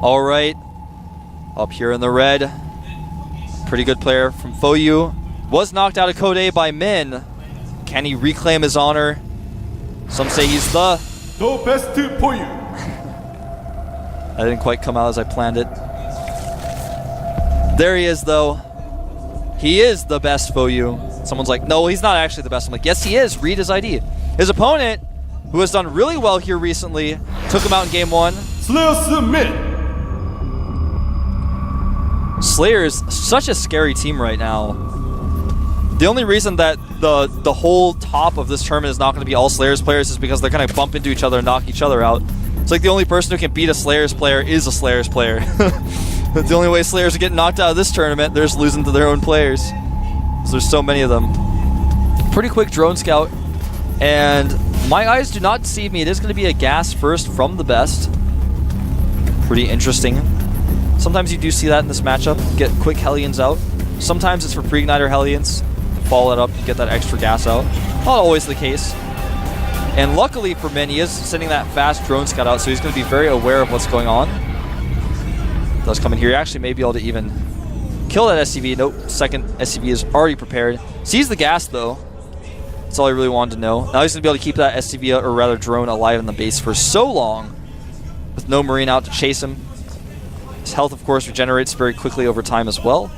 All right. Up here in the red. Pretty good player from Foyu. Was knocked out of Code A by Min. Can he reclaim his honor? Some say he's the best Foyu. That didn't quite come out as I planned it. There he is, though. He is the best Foyu. Someone's like, no, he's not actually the best. I'm like, yes, he is. Read his ID. His opponent, who has done really well here recently, took him out in game 1. Slayer is such a scary team right now. The only reason that the whole top of this tournament is not going to be all Slayers players is because they're going to bump into each other and knock each other out. It's like the only person who can beat a Slayers player is a Slayers player. The only way Slayers are getting knocked out of this tournament, they're just losing to their own players. Because there's so many of them. Pretty quick drone scout. And my eyes do not deceive me. It is going to be a gas first from TheBest. Pretty interesting. Sometimes you do see that in this matchup. Get quick Hellions out. Sometimes it's for pre-igniter Hellions. Follow that up and get that extra gas out. Not always the case. And luckily for Min, he is sending that fast drone scout out, so he's going to be very aware of what's going on. Does come in here. He actually may be able to even kill that SCV. Nope. Second SCV is already prepared. Sees the gas, though. That's all I really wanted to know. Now he's going to be able to keep that SCV, or rather drone, alive in the base for so long with no Marine out to chase him. His health, of course, regenerates very quickly over time as well.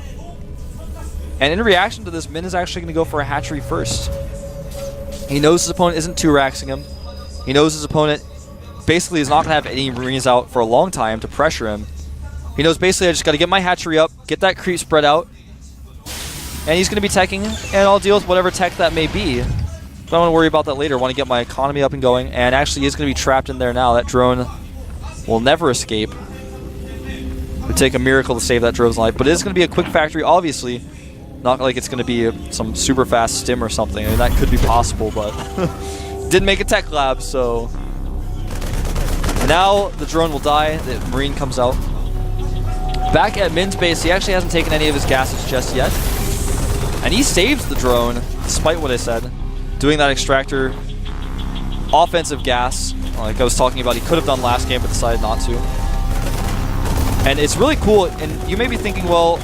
And in reaction to this, Min is actually going to go for a hatchery first. He knows his opponent isn't 2-raxing him. He knows his opponent basically is not going to have any Marines out for a long time to pressure him. He knows basically I just got to get my hatchery up, get that creep spread out, and he's going to be teching, and I'll deal with whatever tech that may be. But I don't want to worry about that later. I want to get my economy up and going, and actually he's going to be trapped in there now. That drone will never escape. It would take a miracle to save that drone's life, but it is going to be a quick factory, obviously. Not like it's going to be some super fast stim or something. I mean, that could be possible, but didn't make a tech lab, so. And now the drone will die. The Marine comes out. Back at Min's base, he actually hasn't taken any of his gases just yet. And he saves the drone, despite what I said. Doing that extractor offensive gas, like I was talking about, he could have done last game, but decided not to. And it's really cool, and you may be thinking, well,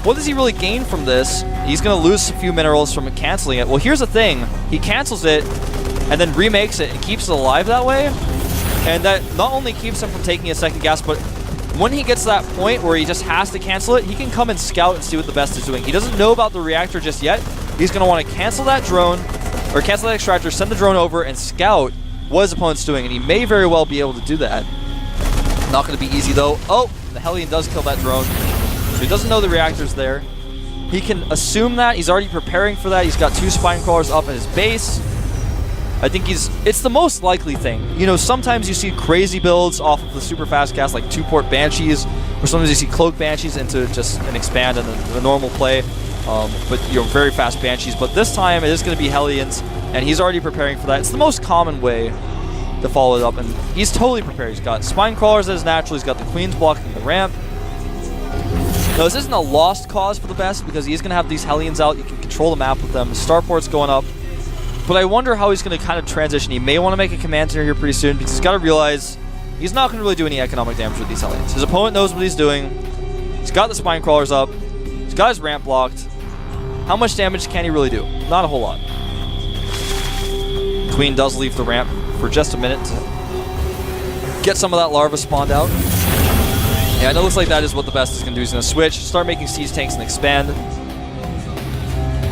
what does he really gain from this? He's going to lose a few minerals from canceling it. Well, here's the thing. He cancels it and then remakes it and keeps it alive that way. And that not only keeps him from taking a second gas, but when he gets to that point where he just has to cancel it, he can come and scout and see what TheBest is doing. He doesn't know about the reactor just yet. He's going to want to cancel that drone, or cancel that extractor, send the drone over, and scout what his opponent's doing. And he may very well be able to do that. Not going to be easy, though. Oh, the Hellion does kill that drone. So he doesn't know the reactor's there. He can assume that. He's already preparing for that. He's got 2 spine crawlers up at his base. I think it's the most likely thing. You know, sometimes you see crazy builds off of the super fast gas, like 2-port Banshees, or sometimes you see cloak Banshees into just an expand and a normal play. But, you know, very fast Banshees. But this time it is going to be Hellions, and he's already preparing for that. It's the most common way to follow it up, and he's totally prepared. He's got spine crawlers as natural. He's got the Queens blocking the ramp. No, this isn't a lost cause for TheBest because he's going to have these Hellions out. You can control the map with them. The starport's going up. But I wonder how he's going to kind of transition. He may want to make a command center here pretty soon because he's got to realize he's not going to really do any economic damage with these Hellions. His opponent knows what he's doing. He's got the spine crawlers up. He's got his ramp blocked. How much damage can he really do? Not a whole lot. Queen does leave the ramp for just a minute to get some of that larva spawned out. Yeah, and it looks like that is what TheBest is going to do. He's going to switch, start making siege tanks and expand.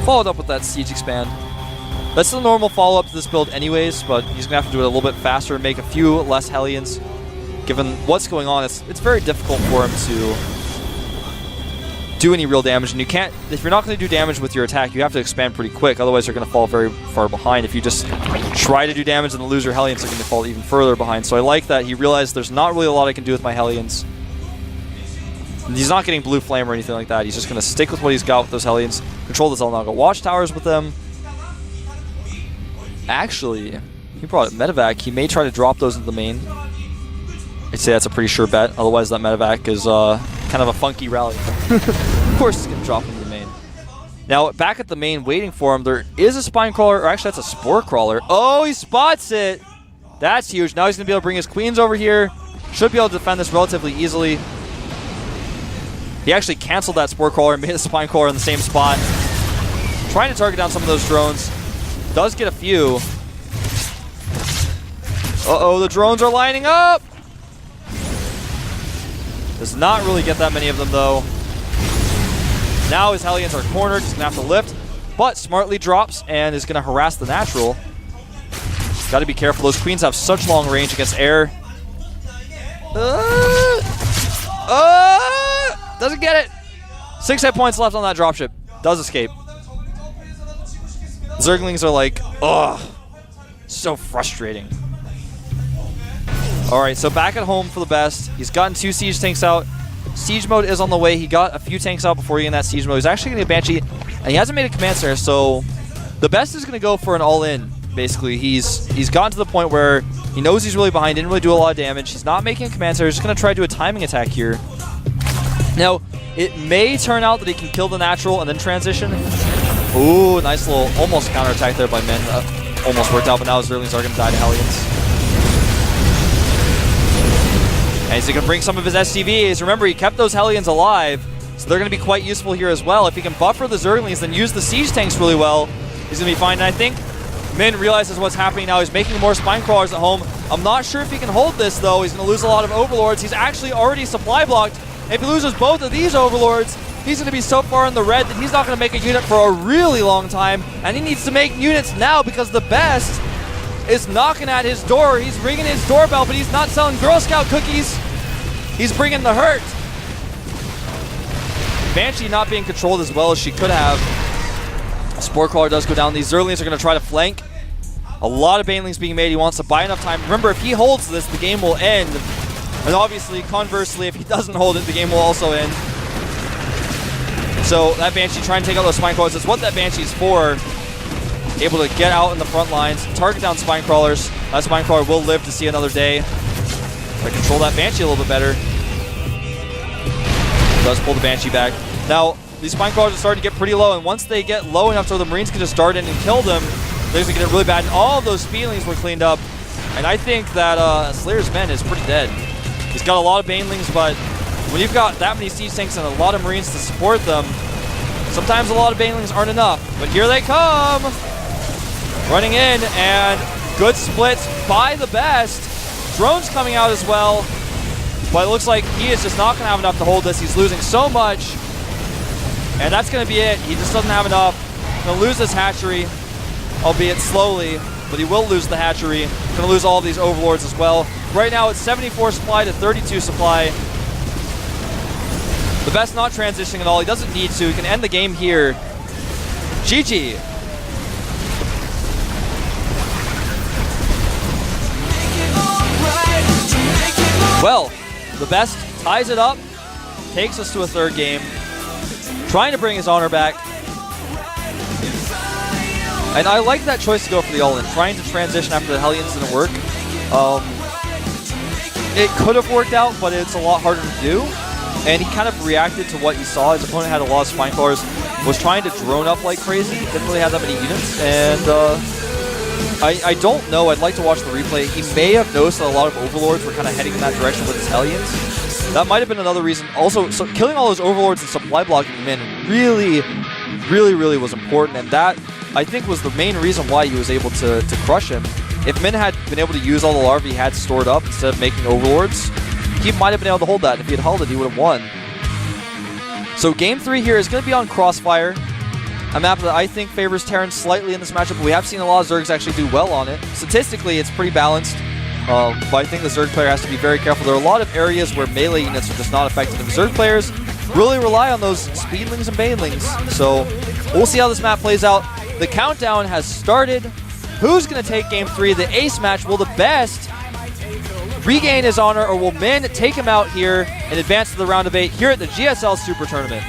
Followed up with that siege expand. That's the normal follow-up to this build anyways, but he's going to have to do it a little bit faster and make a few less Hellions. Given what's going on, it's very difficult for him to do any real damage. And you can't, if you're not going to do damage with your attack, you have to expand pretty quick. Otherwise, you're going to fall very far behind. If you just try to do damage and then lose your Hellions, you're going to fall even further behind. So I like that he realized there's not really a lot I can do with my Hellions. He's not getting blue flame or anything like that. He's just going to stick with what he's got with those Hellions. Control the Zelnaga watchtowers with them. Actually, he brought a medevac. He may try to drop those into the main. I'd say that's a pretty sure bet. Otherwise, that medevac is kind of a funky rally. Of course, he's going to drop into the main. Now, back at the main, waiting for him, there is a spine crawler. Or actually, that's a spore crawler. Oh, he spots it. That's huge. Now he's going to be able to bring his queens over here. Should be able to defend this relatively easily. He actually canceled that Spore Crawler and made a Spine Crawler in the same spot. Trying to target down some of those drones. Does get a few. Uh-oh, the drones are lining up! Does not really get that many of them, though. Now his Hellions are cornered. He's going to have to lift. But smartly drops and is going to harass the natural. Got to be careful. Those queens have such long range against air. Doesn't get it. 6 hit points left on that dropship. Does escape. Zerglings are like, ugh. So frustrating. Alright, so back at home for the best. He's gotten 2 siege tanks out. Siege mode is on the way. He got a few tanks out before he in that siege mode. He's actually going to Banshee, and he hasn't made a command center, so the best is going to go for an all-in, basically. He's gotten to the point where he knows he's really behind, didn't really do a lot of damage. He's not making a command center. He's just going to try to do a timing attack here. Now, it may turn out that he can kill the natural and then transition. Ooh, nice little almost counterattack there by Min. Almost worked out, but now his Zerglings are going to die to Hellions. And he's going to bring some of his SCVs. Remember, he kept those Hellions alive, so they're going to be quite useful here as well. If he can buffer the Zerglings, then use the siege tanks really well, he's going to be fine. And I think Min realizes what's happening now. He's making more Spine Crawlers at home. I'm not sure if he can hold this, though. He's going to lose a lot of Overlords. He's actually already supply blocked. If he loses both of these Overlords, he's going to be so far in the red that he's not going to make a unit for a really long time. And he needs to make units now because the best is knocking at his door. He's ringing his doorbell, but he's not selling Girl Scout cookies. He's bringing the hurt. Banshee not being controlled as well as she could have. Spore Crawler does go down. These Zerglings are going to try to flank. A lot of Banelings being made. He wants to buy enough time. Remember, if he holds this, the game will end. And obviously, conversely, if he doesn't hold it, the game will also end. So that Banshee trying to take out those Spine Crawlers. That's what that Banshee is for. Able to get out in the front lines, target down Spine Crawlers. That Spine Crawler will live to see another day. Try to control that Banshee a little bit better. Does pull the Banshee back. Now, these Spine Crawlers are starting to get pretty low, and once they get low enough so the Marines can just dart in and kill them, they're going to get it really bad. And all of those Speedlings were cleaned up. And I think that Slayer's Men is pretty dead. He's got a lot of Banelings, but when you've got that many siege tanks and a lot of Marines to support them, sometimes a lot of Banelings aren't enough. But here they come! Running in, and good splits by the best. Drones coming out as well. But it looks like he is just not going to have enough to hold this. He's losing so much. And that's going to be it. He just doesn't have enough. Going to lose this hatchery, albeit slowly. But he will lose the hatchery. Going to lose all of these Overlords as well. Right now it's 74 supply to 32 supply. The best not transitioning at all. He doesn't need to. He can end the game here. GG. Well, the best ties it up, takes us to a third game, trying to bring his honor back. And I like that choice to go for the all-in, trying to transition after the Hellions didn't work. It could have worked out, but it's a lot harder to do. And he kind of reacted to what he saw. His opponent had a lot of Spine Crawlers, was trying to drone up like crazy, didn't really have that many units, and I don't know. I'd like to watch the replay. He may have noticed that a lot of Overlords were kind of heading in that direction with his Hellions. That might have been another reason. Also, so killing all those Overlords and supply blocking him in really was important, and that, I think, was the main reason why he was able to crush him. If Min had been able to use all the larvae he had stored up instead of making Overlords, he might have been able to hold that. If he had held it, he would have won. So game 3 here is going to be on Crossfire, a map that I think favors Terran slightly in this matchup, but we have seen a lot of Zergs actually do well on it. Statistically, it's pretty balanced, but I think the Zerg player has to be very careful. There are a lot of areas where melee units are just not effective, and Zerg players really rely on those Speedlings and Banelings. So we'll see how this map plays out. The countdown has started. Who's going to take game 3? The ace match. Will the best regain his honor, or will Min take him out here and advance to the round of 8 here at the GSL Super Tournament?